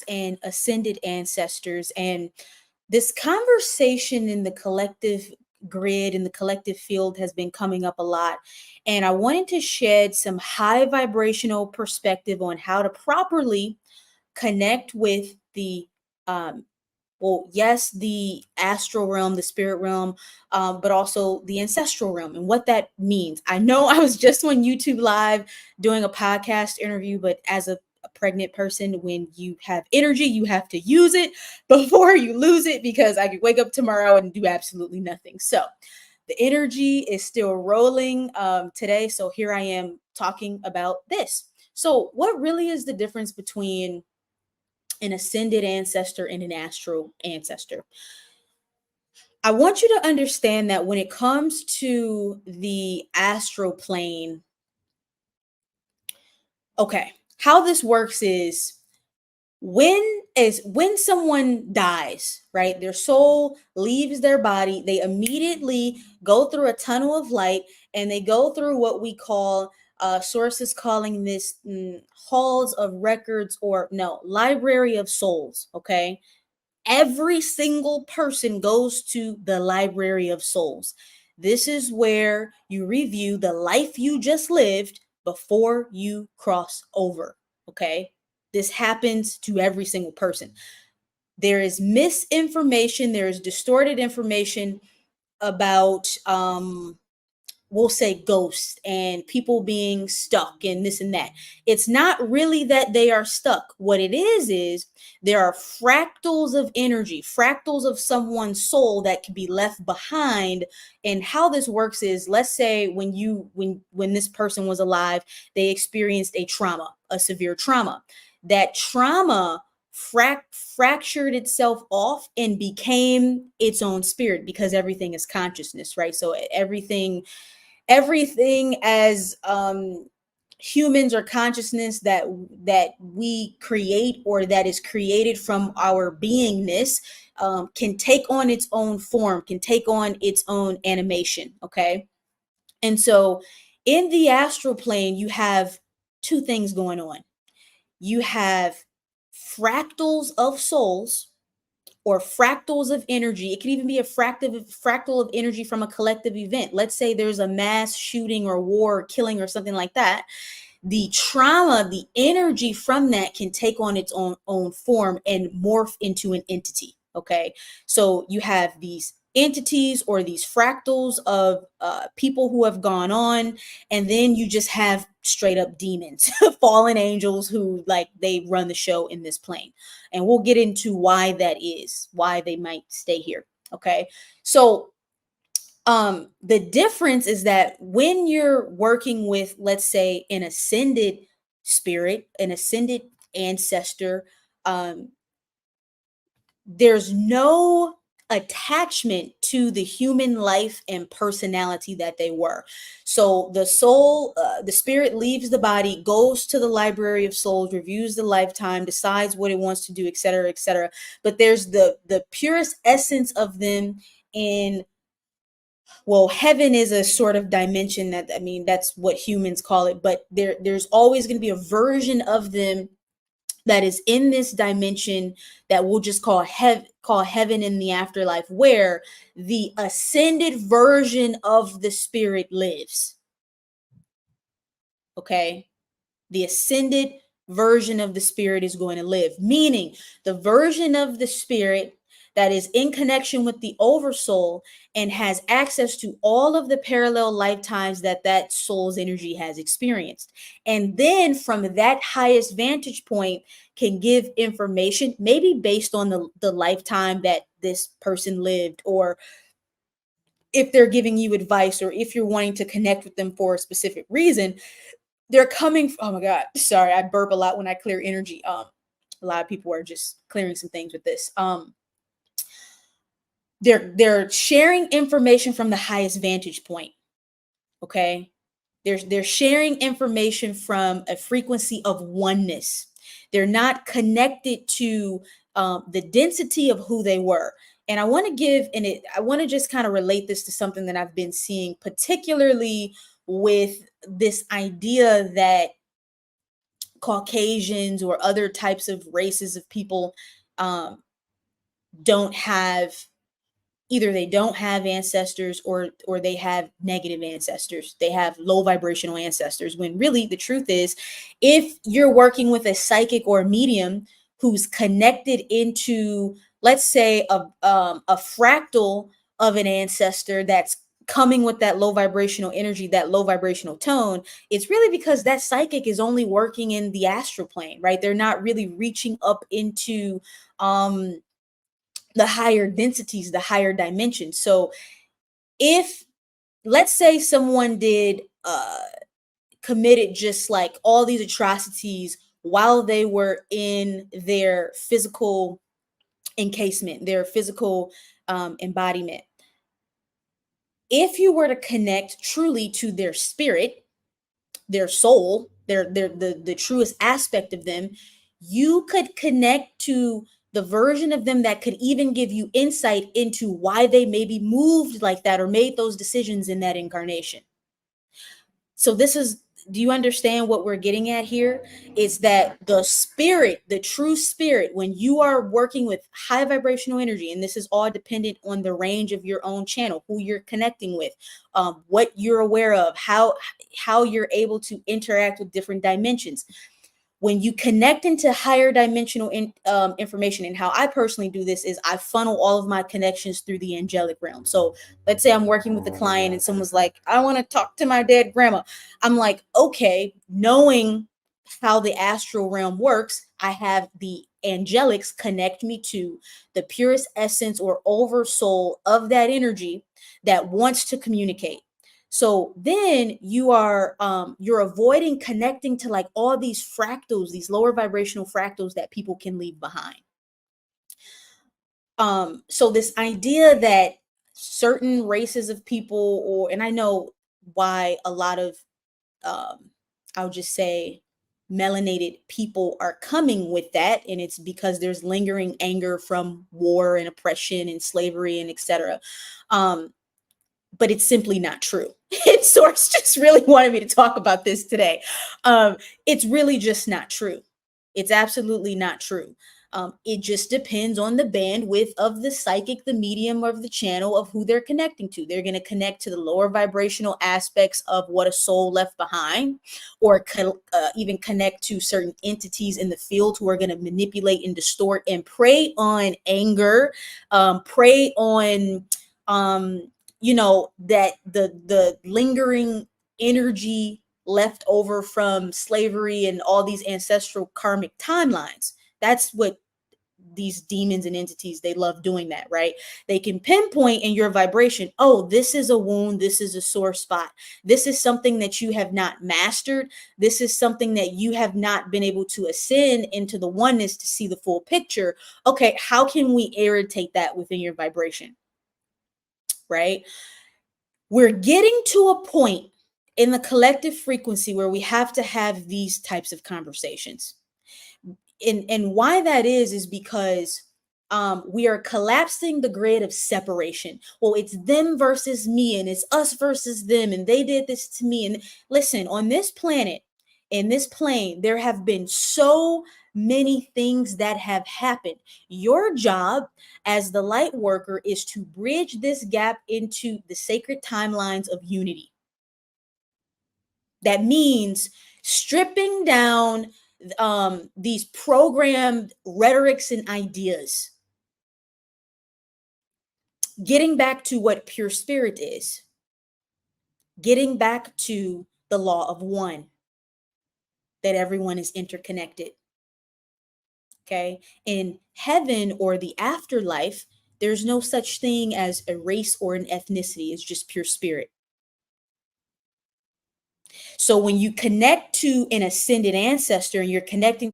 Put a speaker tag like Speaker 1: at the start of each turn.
Speaker 1: and ascended ancestors. And this conversation in the collective grid, in the collective field, has been coming up a lot. And I wanted to shed some high vibrational perspective on how to properly connect with the well, yes, the astral realm, the spirit realm, but also the ancestral realm and what that means. I know I was just on YouTube Live doing a podcast interview, but as a pregnant person, when you have energy, you have to use it before you lose it, because I could wake up tomorrow and do absolutely nothing. So the energy is still rolling today. So here I am talking about this. So, what really is the difference between an ascended ancestor and an astral ancestor? I want you to understand that when it comes to the astral plane, okay, how this works is when someone dies, right? Their soul leaves their body, they immediately go through a tunnel of light, and they go through what we call sources calling this halls of records, or no, library of souls. Okay, every single person goes to the library of souls. This is where you review the life you just lived before you cross over. Okay, this happens to every single person. There is misinformation, there is distorted information about we'll say ghosts and people being stuck and this and that. It's not really that they are stuck. What it is there are fractals of energy, fractals of someone's soul that can be left behind. And how this works is, let's say when this person was alive, they experienced a trauma, a severe trauma. That trauma fractured itself off and became its own spirit, because everything is consciousness, right? So everything as humans or consciousness that we create, or that is created from our beingness, can take on its own form, can take on its own animation. Okay, and so in the astral plane, you have two things going on. You have fractals of souls, or fractals of energy. It can even be a fractal of energy from a collective event. Let's say there's a mass shooting or war or killing or something like that. The trauma, the energy from that can take on its own form and morph into an entity. Okay, so you have these entities, or these fractals of people who have gone on, and then you just have straight up demons, fallen angels, who, like, they run the show in this plane. And we'll get into why that is, why they might stay here. Okay, so the difference is that when you're working with, let's say, an ascended spirit, an ascended ancestor, um there's no attachment to the human life and personality that they were. So the soul, the spirit leaves the body, goes to the library of souls, reviews the lifetime, decides what it wants to do, etc., etc. But there's the purest essence of them in, well, heaven is a sort of dimension that, I mean, that's what humans call it, but there's always going to be a version of them that is in this dimension that we'll just call heaven in the afterlife, where the ascended version of the spirit lives. Okay, the ascended version of the spirit is going to live, meaning the version of the spirit that is in connection with the oversoul and has access to all of the parallel lifetimes that soul's energy has experienced. And then from that highest vantage point can give information, maybe based on the lifetime that this person lived, or if they're giving you advice, or if you're wanting to connect with them for a specific reason. They're coming, oh my God, sorry, I burp a lot when I clear energy. A lot of people are just clearing some things with this. They're sharing information from the highest vantage point. Okay, they're sharing information from a frequency of oneness. They're not connected to the density of who they were. And I want to I want to just kind of relate this to something that I've been seeing, particularly with this idea that Caucasians or other types of races of people um, don't have, either they don't have ancestors, or they have negative ancestors. They have low vibrational ancestors, when really the truth is, if you're working with a psychic or a medium who's connected into, let's say, a fractal of an ancestor that's coming with that low vibrational energy, that low vibrational tone, it's really because that psychic is only working in the astral plane, right? They're not really reaching up into um the higher densities, the higher dimensions. So if, let's say, someone did committed just like all these atrocities while they were in their physical encasement, their physical embodiment, if you were to connect truly to their spirit, their soul, their the truest aspect of them, you could connect to the version of them that could even give you insight into why they maybe moved like that or made those decisions in that incarnation. So this is, do you understand what we're getting at here? Is that the spirit, the true spirit, when you are working with high vibrational energy, and this is all dependent on the range of your own channel, who you're connecting with, what you're aware of, how you're able to interact with different dimensions. When you connect into higher dimensional information, and how I personally do this is I funnel all of my connections through the angelic realm. So let's say I'm working with a client and someone's like, I want to talk to my dead grandma. I'm like, okay, knowing how the astral realm works, I have the angelics connect me to the purest essence or oversoul of that energy that wants to communicate. So then you're avoiding connecting to like all these fractals, these lower vibrational fractals that people can leave behind. So this idea that certain races of people, or, and I know why a lot of I'll just say melanated people are coming with that, and it's because there's lingering anger from war and oppression and slavery and etc. But it's simply not true. And Source just really wanted me to talk about this today. It's really just not true. It's absolutely not true. It just depends on the bandwidth of the psychic, the medium of the channel of who they're connecting to. They're going to connect to the lower vibrational aspects of what a soul left behind, or even connect to certain entities in the field who are going to manipulate and distort and prey on anger, prey on that the lingering energy left over from slavery and all these ancestral karmic timelines. That's what these demons and entities, they love doing that, right? They can pinpoint in your vibration, oh, this is a wound, this is a sore spot, this is something that you have not mastered, this is something that you have not been able to ascend into the oneness to see the full picture. Okay, how can we irritate that within your vibration, right? We're getting to a point in the collective frequency where we have to have these types of conversations. And why that is because we are collapsing the grid of separation. Well, it's them versus me, and it's us versus them, and they did this to me. And listen, on this planet, in this plane, there have been so many things that have happened. Your job as the light worker is to bridge this gap into the sacred timelines of unity. That means stripping down these programmed rhetorics and ideas, getting back to what pure spirit is, getting back to the law of one, that everyone is interconnected. Okay. In heaven or the afterlife, there's no such thing as a race or an ethnicity. It's just pure spirit. So when you connect to an ascended ancestor and you're connecting